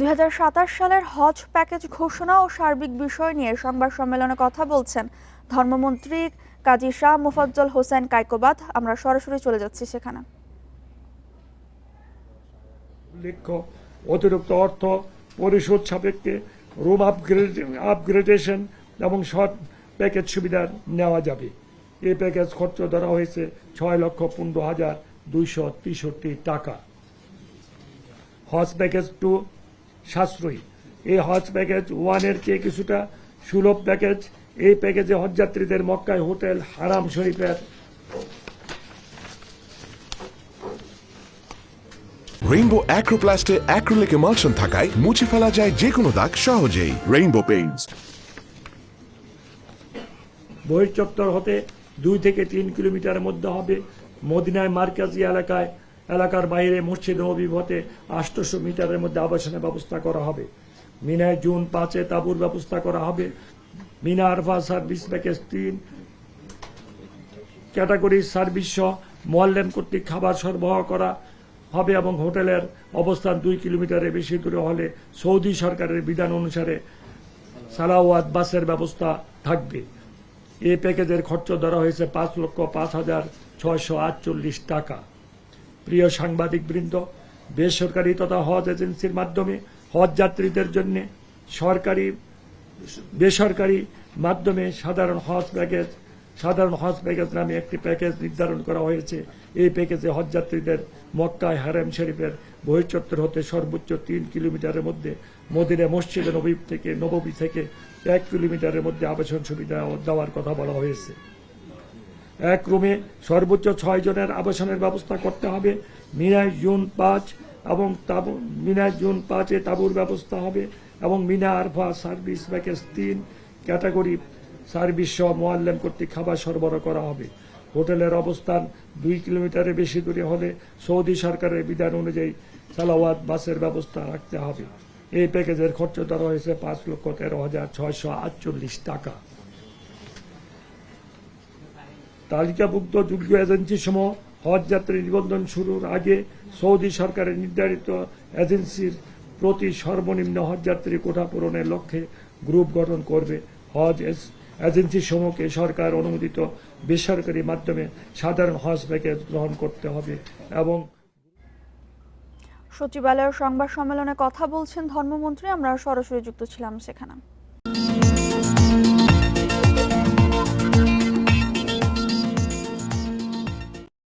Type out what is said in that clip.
2027 সালের হজ প্যাকেজ ঘোষণা ও সার্বিক বিষয় নিয়ে সংবাদ সম্মেলনে কথা বলছেন ধর্মমন্ত্রী কাজী শাহ মোফাজ্জল হোসেন কায়কোবাদ। আমরা সরাসরি চলে যাচ্ছি সেখানে। অতিরিক্ত অর্থ পরিশোধ সাপেক্ষে রুম আপগ্রেডেশন এবং শর্ট প্যাকেজ সুবিধা নেওয়া যাবে। এই প্যাকেজ খরচ ধরা হয়েছে 6,15,263 টাকা। হজ প্যাকেজ 2 সাশ্রয়ী। এই হজ প্যাকেজ 1 এর চেয়ে কিছুটা সুলভ প্যাকেজ। এই প্যাকেজে হজযাত্রীদের মক্কায় হোটেল, হারাম শরীফের রেইনবো অ্যাক্রোপ্লাস্টে অ্যাক্রিলিক এমালশন থাকায় মুছে ফেলা যায় যে কোনো দাগ সহজেই। Rainbow Paints. বহির্চত্বর হতে 2 থেকে 3 কিলোমিটারের মধ্যে হবে। মদিনায় মার্কাজি এলাকার বাইরে মসজিদ নববী হতে 800 মিটারের মধ্যে আবাসনের ব্যবস্থা করা হবে। মিনায় জুন 5-এ তাঁবুর ব্যবস্থা করা হবে। Mina Arafah service package 3 category service সহ মোয়াল্লেম কর্তৃক খাবার সরবরাহ করা হবে এবং হোটেলের অবস্থান 2 কিলোমিটারের বেশি দূরে হলে সৌদি সরকারের বিধান অনুসারে সালাওয়াত বাসের ব্যবস্থা থাকবে। এই প্যাকেজের খরচ ধরা হয়েছে 5,05,648 টাকা। প্রিয় সাংবাদিক বৃন্দ, বেসরকারি তথা হজ এজেন্সির মাধ্যমে হজ যাত্রীদের জন্য বেসরকারি মাধ্যমে সাধারণ হজ প্যাকেজ নামে একটি প্যাকেজ নির্ধারণ করা হয়েছে। এই প্যাকেজে হজ যাত্রীদের মক্কায় হারাম শরীফের বহির্চত্বর হতে সর্বোচ্চ 3 কিলোমিটারের মধ্যে মদিনা মসজিদে নববী থেকে 1 কিলোমিটারের মধ্যে আবাসন সুবিধা দেওয়ার কথা বলা হয়েছে। এক রুমে সর্বোচ্চ 6 জনের আবাসনের ব্যবস্থা করতে হবে। মিনায় জুন 5-এ তাঁবুর ব্যবস্থা হবে এবং Mina Arafah service package 3 category service সহ মোয়াল্লেম কর্তৃক খাবার সরবরাহ করা হবে। হোটেলের অবস্থান 2 কিলোমিটারের বেশি দূরে হলে সৌদি সরকারের বিধান অনুযায়ী সালাওয়াত বাসের ব্যবস্থা রাখতে হবে। এই প্যাকেজের খরচ ধরা হয়েছে 5,13,648 টাকা। তালিকাভুক্ত যোগ্য এজেন্সি সমূহ হজ যাত্রী নিবন্ধন শুরুর আগে সৌদি সরকারের নির্ধারিত এজেন্সির প্রতি সর্বনিম্ন হজযাত্রী কোটা পূরণের লক্ষ্যে গ্রুপ গঠন করবে। হজ এজেন্সি সমূহকে সরকার অনুমোদিত বেসরকারি মাধ্যমে সাধারণ হজ প্যাকেজ গ্রহণ করতে হবে এবং সচিবালয়ের সংবাদ সম্মেলনে কথা বলছেন ধর্মমন্ত্রী। আমরা সরাসরি যুক্ত ছিলাম সেখানে।